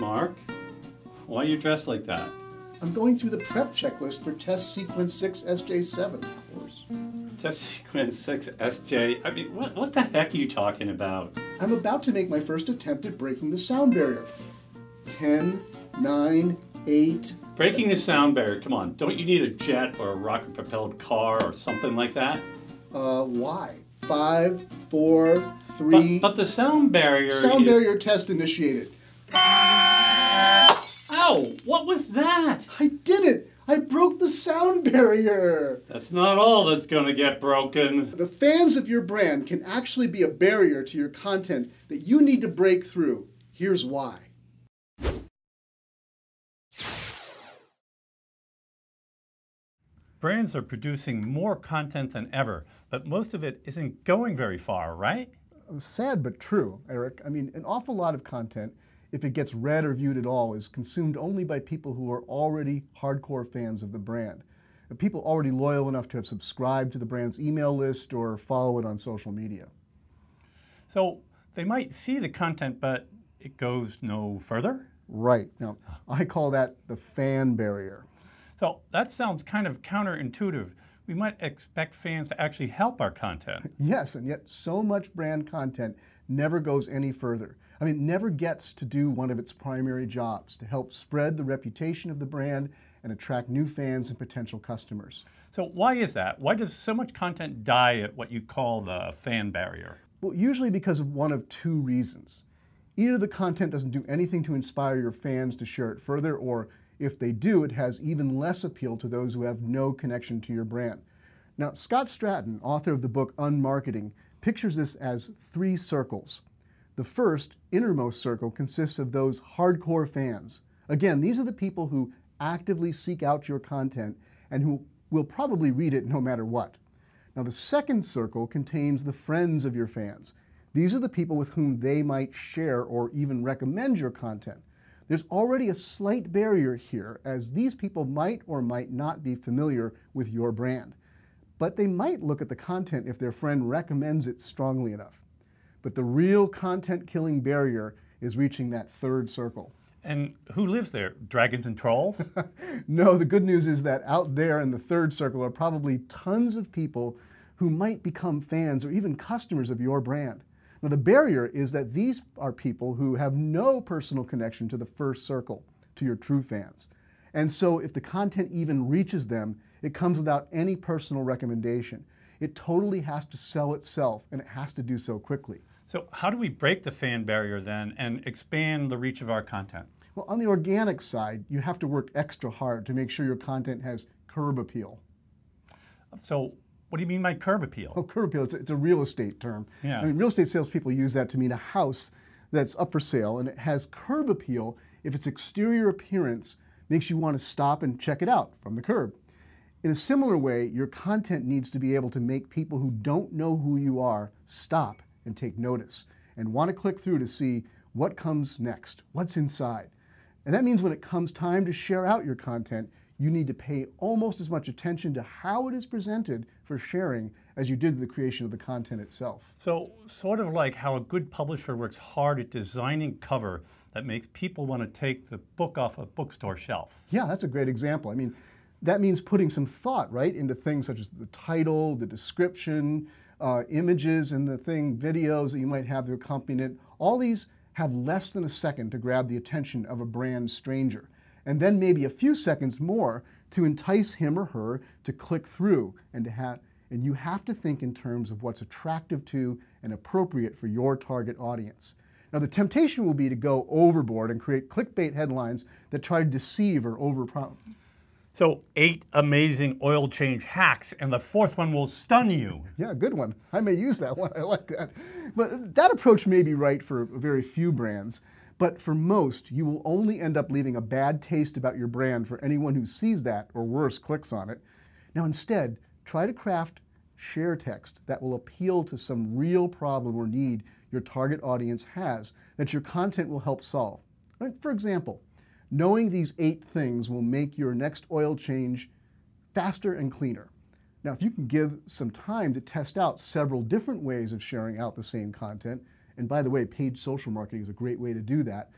Mark. Why are you dressed like that? I'm going through the prep checklist for Test Sequence 6 SJ7, of course. Test Sequence 6 SJ? I mean, what the heck are you talking about? I'm about to make my first attempt at breaking the sound barrier. 10, 9, 8... Breaking the sound barrier, come on. Don't you need a jet or a rocket-propelled car or something like that? Why? 5, 4, 3... But the sound barrier... Sound barrier test initiated. Ow! What was that? I did it! I broke the sound barrier! That's not all that's gonna get broken. The fans of your brand can actually be a barrier to your content that you need to break through. Here's why. Brands are producing more content than ever, but most of it isn't going very far, right? Sad but true, Eric. I mean, an awful lot of content, if it gets read or viewed at all, is consumed only by people who are already hardcore fans of the brand. People already loyal enough to have subscribed to the brand's email list or follow it on social media. So they might see the content, but it goes no further? Right. Now, I call that the fan barrier. So that sounds kind of counterintuitive. We might expect fans to actually help our content. Yes, and yet so much brand content never goes any further. I mean, never gets to do one of its primary jobs, to help spread the reputation of the brand and attract new fans and potential customers. So why is that? Why does so much content die at what you call the fan barrier? Well, usually because of one of two reasons. Either the content doesn't do anything to inspire your fans to share it further, or if they do, it has even less appeal to those who have no connection to your brand. Now, Scott Stratton, author of the book Unmarketing, pictures this as 3 circles. The first, innermost circle, consists of those hardcore fans. Again, these are the people who actively seek out your content and who will probably read it no matter what. Now, the second circle contains the friends of your fans. These are the people with whom they might share or even recommend your content. There's already a slight barrier here, as these people might or might not be familiar with your brand. But they might look at the content if their friend recommends it strongly enough. But the real content-killing barrier is reaching that third circle. And who lives there? Dragons and trolls? No, the good news is that out there in the third circle are probably tons of people who might become fans or even customers of your brand. Now, the barrier is that these are people who have no personal connection to the first circle, to your true fans. And so if the content even reaches them, it comes without any personal recommendation. It totally has to sell itself, and it has to do so quickly. So how do we break the fan barrier then and expand the reach of our content? Well, on the organic side, you have to work extra hard to make sure your content has curb appeal. So what do you mean by curb appeal? Oh, curb appeal, it's a real estate term. Yeah. I mean, real estate salespeople use that to mean a house that's up for sale, and it has curb appeal if its exterior appearance makes you want to stop and check it out from the curb. In a similar way, your content needs to be able to make people who don't know who you are stop and take notice and want to click through to see what comes next, what's inside. And that means when it comes time to share out your content, you need to pay almost as much attention to how it is presented for sharing as you did the creation of the content itself. So sort of like how a good publisher works hard at designing cover that makes people want to take the book off a bookstore shelf. Yeah, that's a great example. I mean, that means putting some thought, right, into things such as the title, the description, images, and videos that you might have to accompany it. All these have less than a second to grab the attention of a brand stranger, and then maybe a few seconds more to entice him or her to click through and you have to think in terms of what's attractive to and appropriate for your target audience. Now, the temptation will be to go overboard and create clickbait headlines that try to deceive or overpromise. So 8 amazing oil change hacks, and the 4th one will stun you. Yeah, good one. I may use that one. I like that. But that approach may be right for very few brands, but for most, you will only end up leaving a bad taste about your brand for anyone who sees that, or worse, clicks on it. Now, instead, try to craft share text that will appeal to some real problem or need your target audience has that your content will help solve. For example, knowing these 8 things will make your next oil change faster and cleaner. Now, if you can give some time to test out several different ways of sharing out the same content, and by the way, paid social marketing is a great way to do that,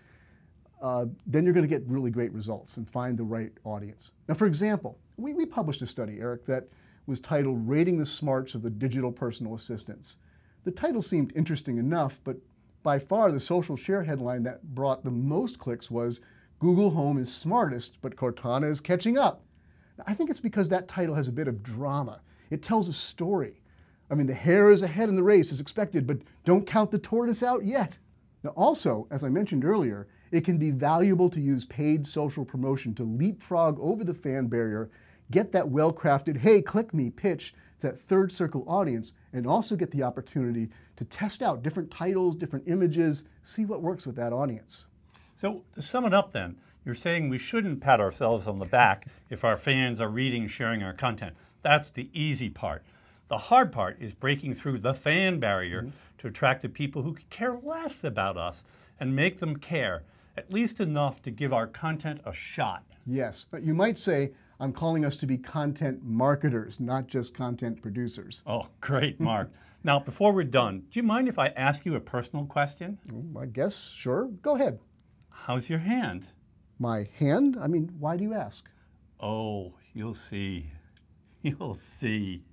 then you're going to get really great results and find the right audience. Now, for example, we published a study, Eric, that was titled Rating the Smarts of the Digital Personal Assistants. The title seemed interesting enough, but by far the social share headline that brought the most clicks was Google Home is smartest, but Cortana is catching up. Now, I think it's because that title has a bit of drama. It tells a story. I mean, the hare is ahead in the race as expected, but don't count the tortoise out yet. Now also, as I mentioned earlier, it can be valuable to use paid social promotion to leapfrog over the fan barrier, get that well-crafted, hey, click me pitch to that third circle audience, and also get the opportunity to test out different titles, different images, see what works with that audience. So to sum it up then, you're saying we shouldn't pat ourselves on the back if our fans are reading and sharing our content. That's the easy part. The hard part is breaking through the fan barrier to attract the people who could care less about us and make them care, at least enough to give our content a shot. Yes, but you might say, I'm calling us to be content marketers, not just content producers. Oh, great, Mark. Now, before we're done, do you mind if I ask you a personal question? I guess, sure. Go ahead. How's your hand? My hand? I mean, why do you ask? Oh, you'll see. You'll see.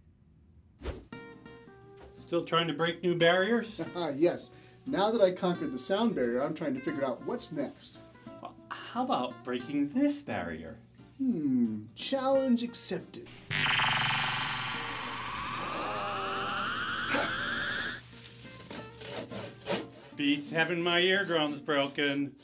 Still trying to break new barriers? Yes. Now that I conquered the sound barrier, I'm trying to figure out what's next. Well, how about breaking this barrier? Challenge accepted. Beats having my eardrums broken.